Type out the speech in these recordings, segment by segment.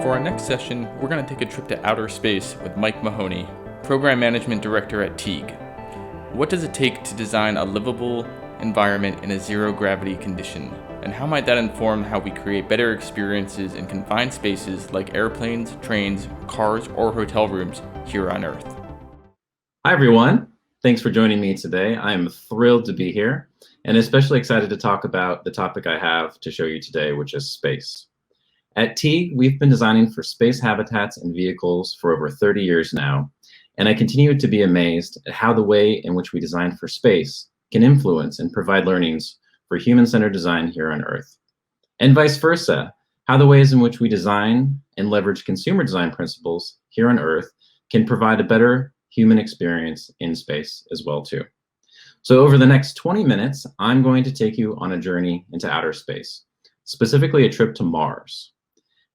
For our next session, we're going to take a trip to outer space with Mike Mahoney, Program Management Director at Teague. What does it take to design a livable environment in a zero-gravity condition? And how might that inform how we create better experiences in confined spaces like airplanes, trains, cars, or hotel rooms here on Earth? Hi, everyone. Thanks for joining me today. I'm thrilled to be here and especially excited to talk about the topic I have to show you today, which is space. At Teague, we've been designing for space habitats and vehicles for over 30 years now, and I continue to be amazed at how the way in which we design for space can influence and provide learnings for human-centered design here on Earth. And vice versa, how the ways in which we design and leverage consumer design principles here on Earth can provide a better human experience in space as well too. So over the next 20 minutes, I'm going to take you on a journey into outer space, specifically a trip to Mars,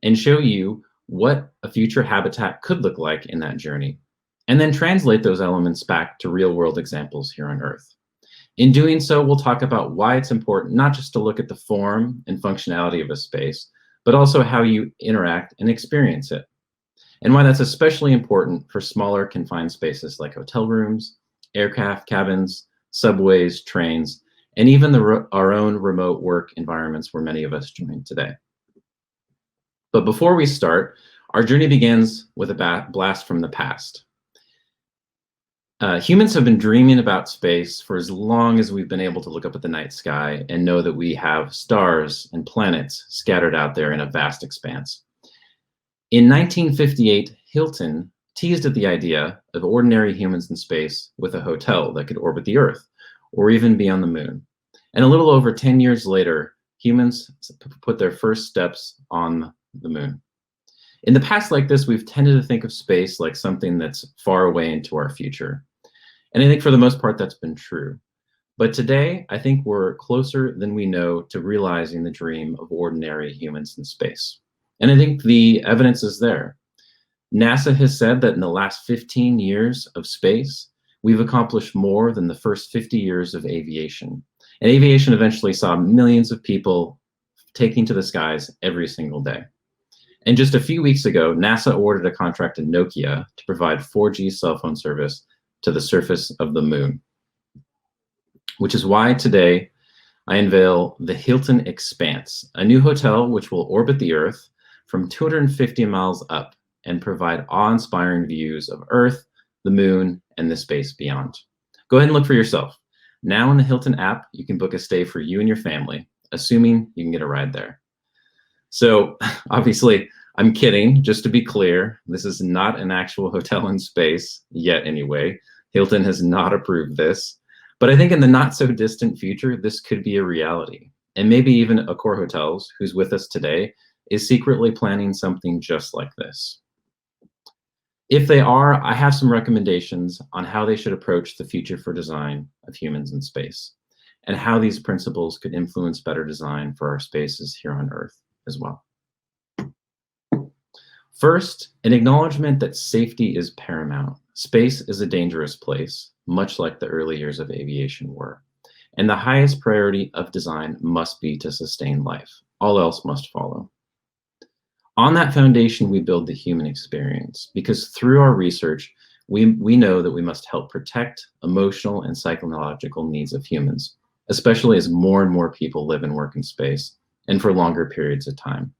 and show you what a future habitat could look like in that journey, and then translate those elements back to real-world examples here on Earth. In doing so, we'll talk about why it's important not just to look at the form and functionality of a space, but also how you interact and experience it, and why that's especially important for smaller confined spaces like hotel rooms, aircraft cabins, subways, trains, and even our own remote work environments where many of us join today. But before we start, our journey begins with a blast from the past. Humans have been dreaming about space for as long as we've been able to look up at the night sky and know that we have stars and planets scattered out there in a vast expanse. In 1958, Hilton teased at the idea of ordinary humans in space with a hotel that could orbit the Earth or even be on the moon. And a little over 10 years later, humans put their first steps on the moon. In the past like this, we've tended to think of space like something that's far away into our future. And I think for the most part, that's been true. But today, I think we're closer than we know to realizing the dream of ordinary humans in space. And I think the evidence is there. NASA has said that in the last 15 years of space, we've accomplished more than the first 50 years of aviation. And aviation eventually saw millions of people taking to the skies every single day. And just a few weeks ago, NASA awarded a contract to Nokia to provide 4G cell phone service to the surface of the moon, which is why today I unveil the Hilton Expanse, a new hotel which will orbit the Earth from 250 miles up and provide awe-inspiring views of Earth, the moon, and the space beyond. Go ahead and look for yourself. Now in the Hilton app, you can book a stay for you and your family, assuming you can get a ride there. So obviously, I'm kidding, just to be clear, this is not an actual hotel in space, yet anyway. Hilton has not approved this. But I think in the not so distant future, this could be a reality. And maybe even Accor Hotels, who's with us today, is secretly planning something just like this. If they are, I have some recommendations on how they should approach the future for design of humans in space, and how these principles could influence better design for our spaces here on Earth as well. First, an acknowledgement that safety is paramount. Space is a dangerous place, much like the early years of aviation were. And the highest priority of design must be to sustain life. All else must follow. On that foundation, we build the human experience, because through our research, we know that we must help protect emotional and psychological needs of humans, especially as more and more people live and work in space, and for longer periods of time.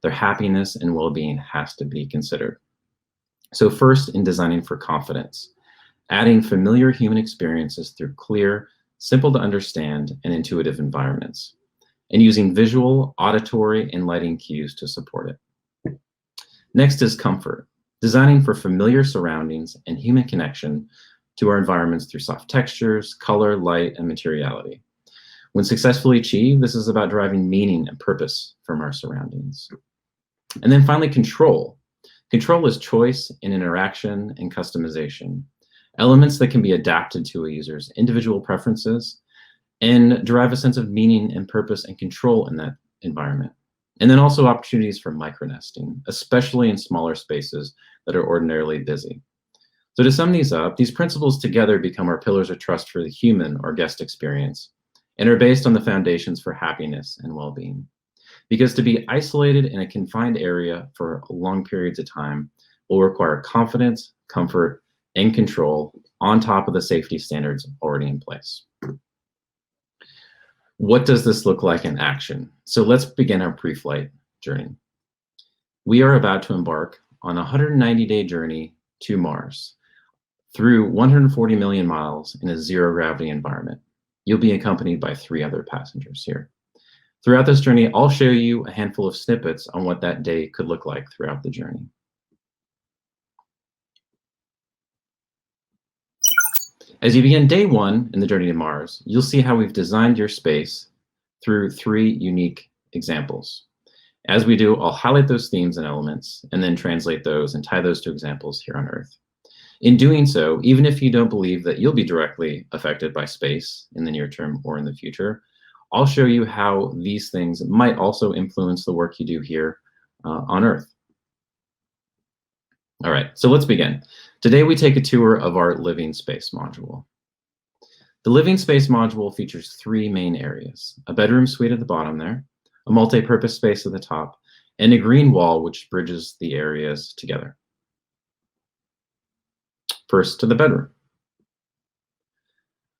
Their happiness and well-being has to be considered. So first, in designing for confidence, adding familiar human experiences through clear, simple to understand, and intuitive environments, and using visual, auditory, and lighting cues to support it. Next is comfort, designing for familiar surroundings and human connection to our environments through soft textures, color, light, and materiality. When successfully achieved, this is about driving meaning and purpose from our surroundings. And then finally, control. Control is choice in interaction and customization, elements that can be adapted to a user's individual preferences and derive a sense of meaning and purpose and control in that environment. And then also opportunities for micronesting, especially in smaller spaces that are ordinarily busy. So to sum these up, these principles together become our pillars of trust for the human or guest experience, and are based on the foundations for happiness and well-being. Because to be isolated in a confined area for long periods of time will require confidence, comfort, and control on top of the safety standards already in place. What does this look like in action? So let's begin our pre-flight journey. We are about to embark on a 190-day journey to Mars through 140 million miles in a zero-gravity environment. You'll be accompanied by 3 other passengers here. Throughout this journey, I'll show you a handful of snippets on what that day could look like throughout the journey. As you begin day 1 in the journey to Mars, you'll see how we've designed your space through 3 unique examples. As we do, I'll highlight those themes and elements and then translate those and tie those to examples here on Earth. In doing so, even if you don't believe that you'll be directly affected by space in the near term or in the future, I'll show you how these things might also influence the work you do here on Earth. All right, so let's begin. Today we take a tour of our Living Space module. The Living Space module features 3 main areas: a bedroom suite at the bottom there, a multi-purpose space at the top, and a green wall which bridges the areas together. First, to the bedroom.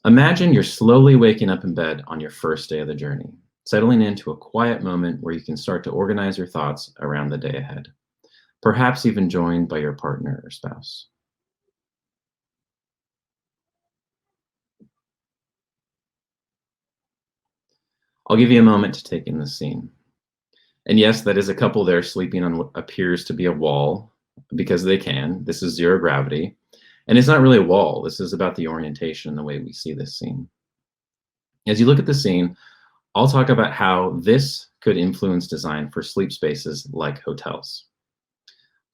Imagine you're slowly waking up in bed on your first day of the journey, settling into a quiet moment where you can start to organize your thoughts around the day ahead, perhaps even joined by your partner or spouse. I'll give you a moment to take in the scene. And yes, that is a couple there sleeping on what appears to be a wall, because they can. This is zero gravity. And it's not really a wall. This is about the orientation and the way we see this scene. As you look at the scene, I'll talk about how this could influence design for sleep spaces like hotels.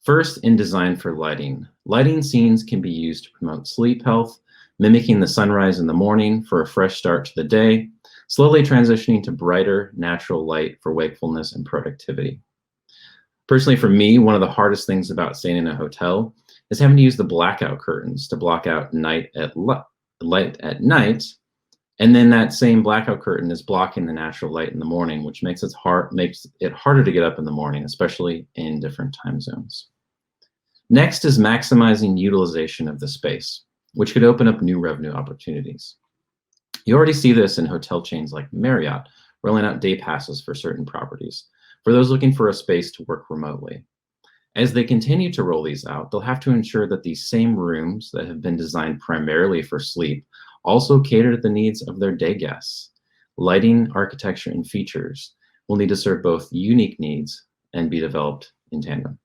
First, in design for lighting. Lighting scenes can be used to promote sleep health, mimicking the sunrise in the morning for a fresh start to the day, slowly transitioning to brighter, natural light for wakefulness and productivity. Personally, for me, one of the hardest things about staying in a hotel is having to use the blackout curtains to block out light at night, and then that same blackout curtain is blocking the natural light in the morning, which makes it harder to get up in the morning, especially in different time zones. Next is maximizing utilization of the space, which could open up new revenue opportunities. You already see this in hotel chains like Marriott, rolling out day passes for certain properties, for those looking for a space to work remotely. As they continue to roll these out, they'll have to ensure that these same rooms that have been designed primarily for sleep also cater to the needs of their day guests. Lighting, architecture, and features will need to serve both unique needs and be developed in tandem.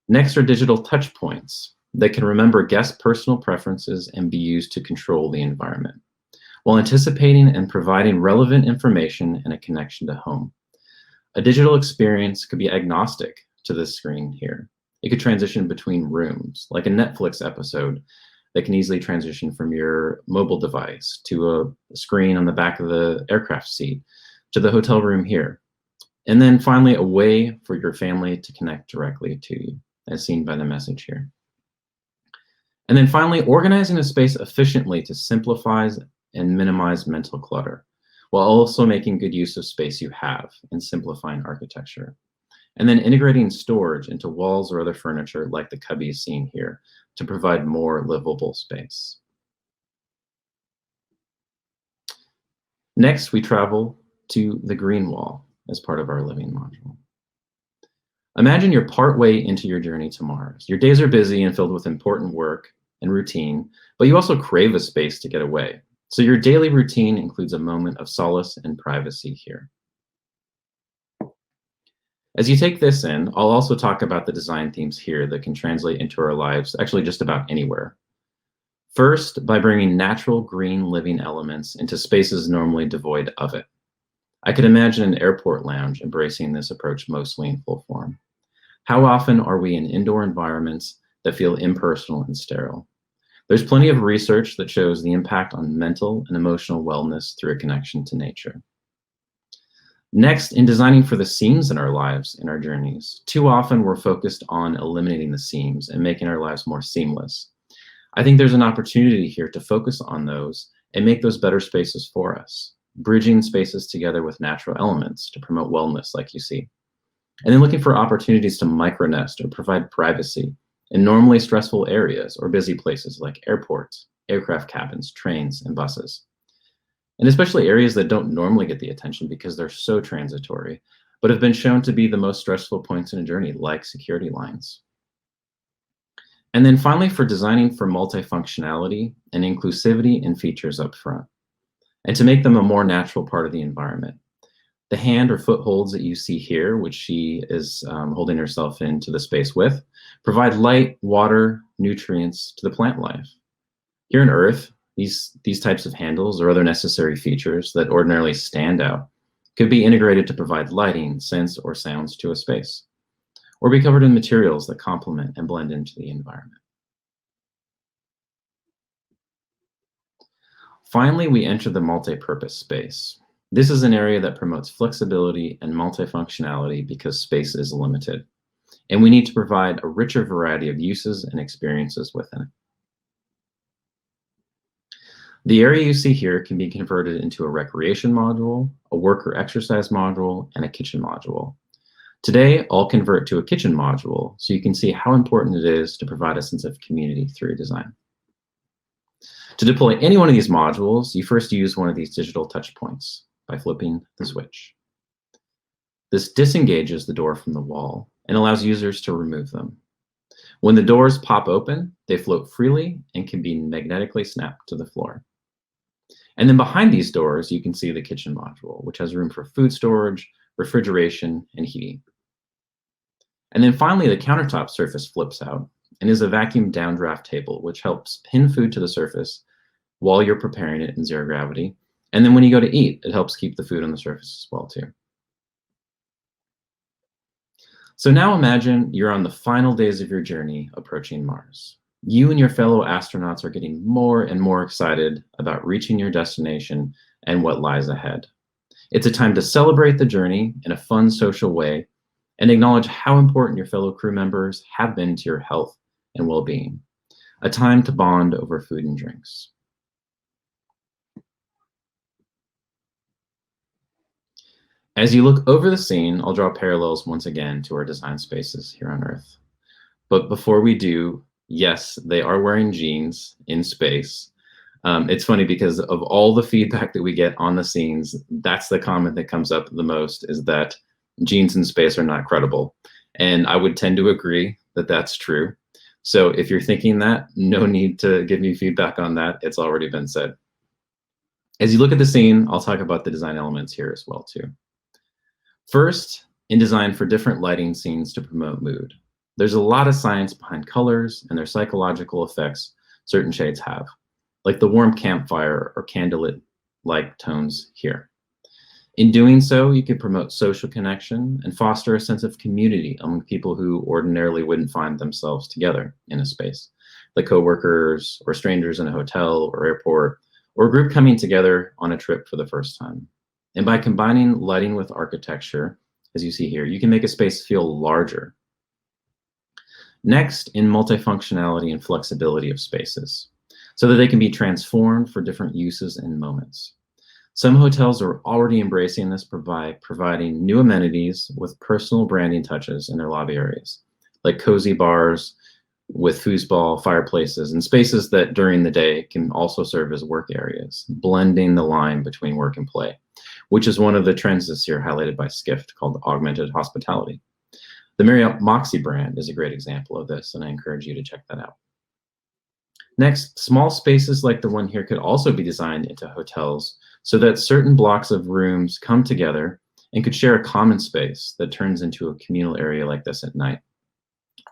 Next are digital touch points that can remember guest personal preferences and be used to control the environment, while anticipating and providing relevant information and a connection to home. A digital experience could be agnostic to this screen here. It could transition between rooms, like a Netflix episode that can easily transition from your mobile device to a screen on the back of the aircraft seat to the hotel room here. And then finally, a way for your family to connect directly to you, as seen by the message here. And then finally, organizing a space efficiently to simplify and minimize mental clutter, while also making good use of space you have and simplifying architecture. And then integrating storage into walls or other furniture like the cubbies seen here to provide more livable space. Next, we travel to the green wall as part of our living module. Imagine you're partway into your journey to Mars. Your days are busy and filled with important work and routine, but you also crave a space to get away. So your daily routine includes a moment of solace and privacy here. As you take this in, I'll also talk about the design themes here that can translate into our lives, actually just about anywhere. First, by bringing natural green living elements into spaces normally devoid of it. I could imagine an airport lounge embracing this approach mostly in full form. How often are we in indoor environments that feel impersonal and sterile? There's plenty of research that shows the impact on mental and emotional wellness through a connection to nature. Next, in designing for the seams in our lives, in our journeys, too often we're focused on eliminating the seams and making our lives more seamless. I think there's an opportunity here to focus on those and make those better spaces for us. bridging spaces together with natural elements to promote wellness like you see. And then looking for opportunities to micronest or provide privacy in normally stressful areas or busy places like airports, aircraft cabins, trains, and buses. And especially areas that don't normally get the attention because they're so transitory, but have been shown to be the most stressful points in a journey, like security lines. And then finally, for designing for multifunctionality and inclusivity in features up front, and to make them a more natural part of the environment. The hand or footholds that you see here, which she is holding herself into the space with, provide light, water, nutrients to the plant life. Here on Earth, these types of handles or other necessary features that ordinarily stand out could be integrated to provide lighting, sense, or sounds to a space, or be covered in materials that complement and blend into the environment. Finally, we enter the multi-purpose space. This is an area that promotes flexibility and multifunctionality because space is limited, and we need to provide a richer variety of uses and experiences within it. The area you see here can be converted into a recreation module, a work or exercise module, and a kitchen module. Today, I'll convert to a kitchen module so you can see how important it is to provide a sense of community through design. To deploy any one of these modules, you first use one of these digital touch points by flipping the switch. This disengages the door from the wall and allows users to remove them. When the doors pop open, they float freely and can be magnetically snapped to the floor. And then behind these doors, you can see the kitchen module, which has room for food storage, refrigeration, and heating. And then finally, the countertop surface flips out and is a vacuum downdraft table, which helps pin food to the surface while you're preparing it in zero gravity. And then when you go to eat, it helps keep the food on the surface as well too. So now imagine you're on the final days of your journey approaching Mars. You and your fellow astronauts are getting more and more excited about reaching your destination and what lies ahead. It's a time to celebrate the journey in a fun, social way and acknowledge how important your fellow crew members have been to your health and well-being. A time to bond over food and drinks. As you look over the scene, I'll draw parallels once again to our design spaces here on Earth. But before we do, yes, they are wearing jeans in space. It's funny because of all the feedback that we get on the scenes, that's the comment that comes up the most, is that jeans in space are not credible. And I would tend to agree that that's true. So if you're thinking that, no need to give me feedback on that. It's already been said. As you look at the scene, I'll talk about the design elements here as well too. First, in design for different lighting scenes to promote mood. There's a lot of science behind colors and their psychological effects certain shades have, like the warm campfire or candlelit-like tones here. In doing so, you could promote social connection and foster a sense of community among people who ordinarily wouldn't find themselves together in a space, like coworkers or strangers in a hotel or airport, or a group coming together on a trip for the first time. And by combining lighting with architecture, as you see here, you can make a space feel larger. Next, in multifunctionality and flexibility of spaces, so that they can be transformed for different uses and moments. Some hotels are already embracing this by providing new amenities with personal branding touches in their lobby areas, like cozy bars with foosball, fireplaces, and spaces that during the day can also serve as work areas, blending the line between work and play, which is one of the trends this year highlighted by Skift called augmented hospitality. The Marriott Moxie brand is a great example of this, and I encourage you to check that out. Next, small spaces like the one here could also be designed into hotels so that certain blocks of rooms come together and could share a common space that turns into a communal area like this at night,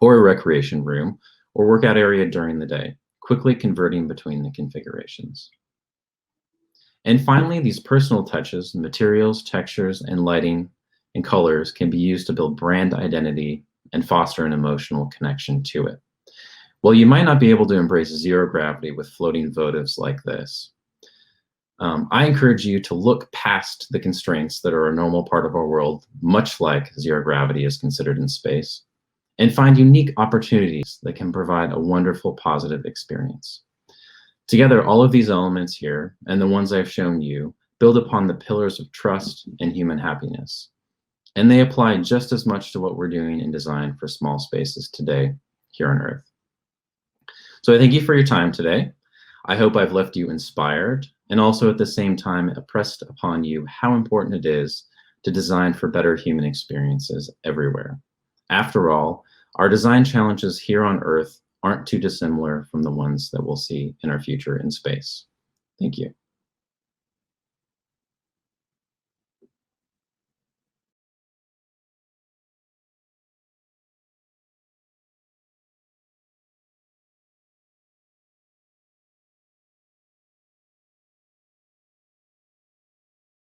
or a recreation room, or workout area during the day, quickly converting between the configurations. And finally, these personal touches, materials, textures, and lighting and colors can be used to build brand identity and foster an emotional connection to it. While you might not be able to embrace zero gravity with floating votives like this, I encourage you to look past the constraints that are a normal part of our world, much like zero gravity is considered in space, and find unique opportunities that can provide a wonderful, positive experience. Together, all of these elements here, and the ones I've shown you, build upon the pillars of trust and human happiness. And they apply just as much to what we're doing in design for small spaces today here on Earth. So I thank you for your time today. I hope I've left you inspired and also at the same time impressed upon you how important it is to design for better human experiences everywhere. After all, our design challenges here on Earth aren't too dissimilar from the ones that we'll see in our future in space. Thank you.